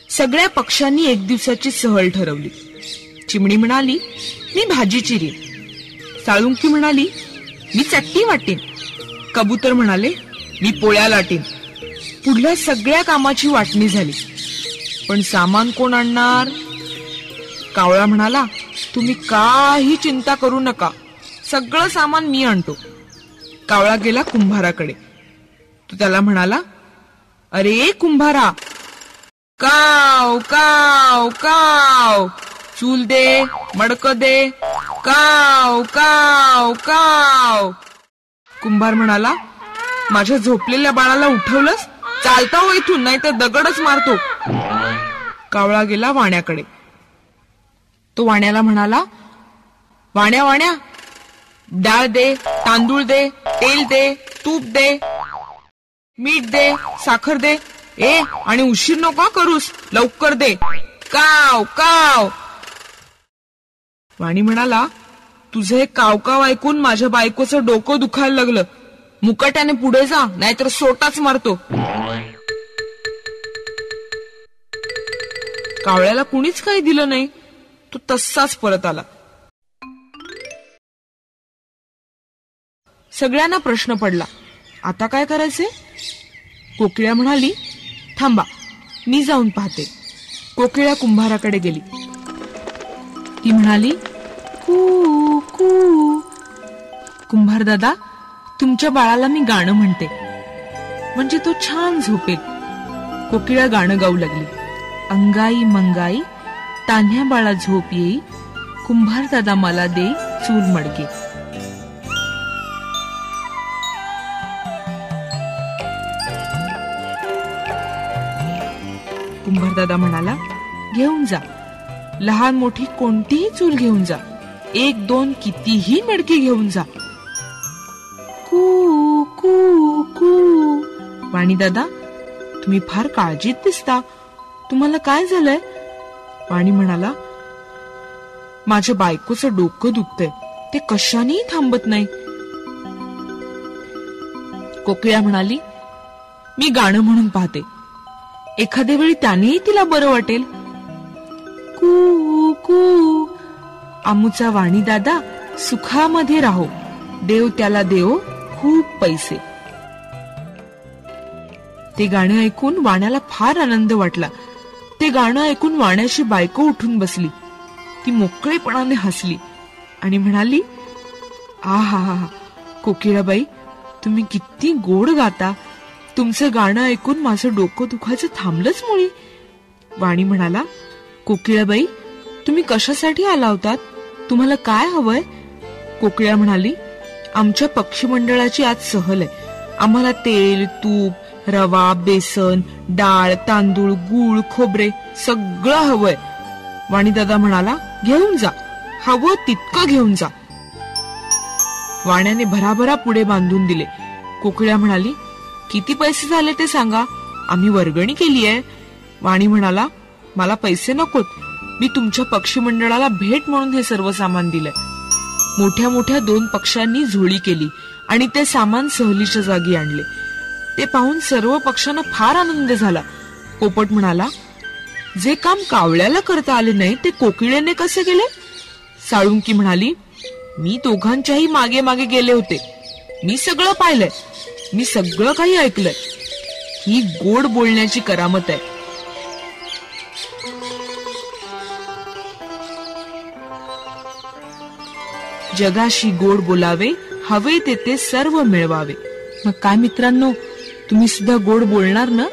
सगळ्या पक्ष्यांनी एक दिवसाची सहल ठरवली. चिमणी म्हणाली, मी भाजी चिरीन. साळुंकी म्हणाली, मी चटणी वाटेन. कबूतर म्हणाले, मी पोळ्या लाटेन. पुढल्या सगळ्या कामाची वाटणी झाली. पण सामान कोण आणणार? कावळा म्हणाला, तुम्ही काही चिंता करू नका, सगळं सामान मी आणतो. कावळा गेला कुंभाराकडे. तो त्याला म्हणाला, अरे कुंभारा, काव काव काव, चूल दे, मडकं दे, काव काव काव. कुंभार म्हणाला, माझ्या झोपलेल्या बाळाला उठवलंस? चालता हो इथून, नाही तर दगडच मारतो. कावळा गेला वाण्याकडे. तो वाण्याला म्हणाला, वाण्या वाण्या, डाळ दे, तांदूळ दे, तेल दे, तूप दे, मीठ दे, साखर दे. ए, आणि उशीर नको करूस, लवकर दे, काव काव. वाणी म्हणाला, तुझं हे काव काव ऐकून माझ्या बायकोचं डोकं दुखायला लागलं. मुकाट्याने पुढे जा, नाहीतर सोटाच मारतो. कावळ्याला कुणीच काही दिलं नाही. तो तसाच परत आला. सगळ्यांना प्रश्न पडला, आता काय करायचे? कोकिळा म्हणाली, थांबा, मी जाऊन पाहते. कोकिळा कुंभाराकडे गेली. ती म्हणाली, कू कू. कुंभार दादा, तुमच्या बाळाला मी गाणं म्हणते, म्हणजे तो छान झोपेल. कोकिळा गाणं गाऊ लागली. अंगाई मंगाई, तान्ह्या बाळा झोप येई, कुंभार दादा मला दे चूल मडके. कुंभार दादा म्हणाला, घेऊन जा, लहान मोठी कोणतीही चूल घेऊन जा, एक दोन कितीही मडके घेऊन जा. कू कू कू. वाणी दादा, तुम्ही फार काळजीत दिसता, तुम्हाला काय झालंय? वाणी म्हणाला, माझ्या बायकोचं डोकं दुखतंय, ते कशानेही थांबत नाही. कोकिळा म्हणाली, मी गाणं म्हणून पाहते, एखाद्या वेळी त्यानेही तिला बरं वाटेल. कू कू. आमुचा वाणी दादा सुखामध्ये राहो, देव त्याला देव खूप पैसे. ते गाणं ऐकून वाण्याला फार आनंद वाटला. ते गाणं ऐकून वाण्याची बायको उठून बसली. ती मोकळेपणाने हसली आणि म्हणाली, आहा हा, कोकिळाबाई, तुम्ही किती गोड गाता. तुमचं गाणं ऐकून माझं डोकं दुखायचं थांबलंच मुळी. वाणी म्हणाला, कोकिळाबाई, तुम्ही कशासाठी आला होतात? तुम्हाला काय हवंय? कोकिळा म्हणाली, आमच्या पक्षी मंडळाची आज सहल आहे. आम्हाला तेल, तूप, रवा, बेसन, डाळ, तांदूळ, गूळ, खोबरे सगळं हवंय. वाणीदादा म्हणाला, घेऊन जा, हवं तितकं घेऊन जा. वाण्याने भराभरा पुढे बांधून दिले. कोकिळा म्हणाली, किती पैसे झाले ते सांगा, आम्ही वर्गणी केली आहे. वाणी म्हणाला, मला पैसे नकोत, मी तुमच्या पक्षी मंडळाला भेट म्हणून हे सर्व सामान दिलंय. मोठ्या मोठ्या 2 पक्ष्यांनी झोळी केली आणि ते सामान सहलीच्या जागी आणले. ते पाहून सर्व पक्ष्यांना फार आनंद झाला. पोपट म्हणाला, जे काम कावळ्याला करता आले नाही ते कोकिळेने कसे केले? साळुंकी म्हणाली, मी दोघांच्याही मागे मागे गेले होते, मी सगळं पाहिलंय, मी सगळं काही ऐकलंय. ही गोड बोलण्याची करामत आहे. जगाशी गोड बोलावे, हवे ते सर्व मिळवावे. मग काय मित्रांनो, तुम्ही सुद्धा गोड बोलणार ना?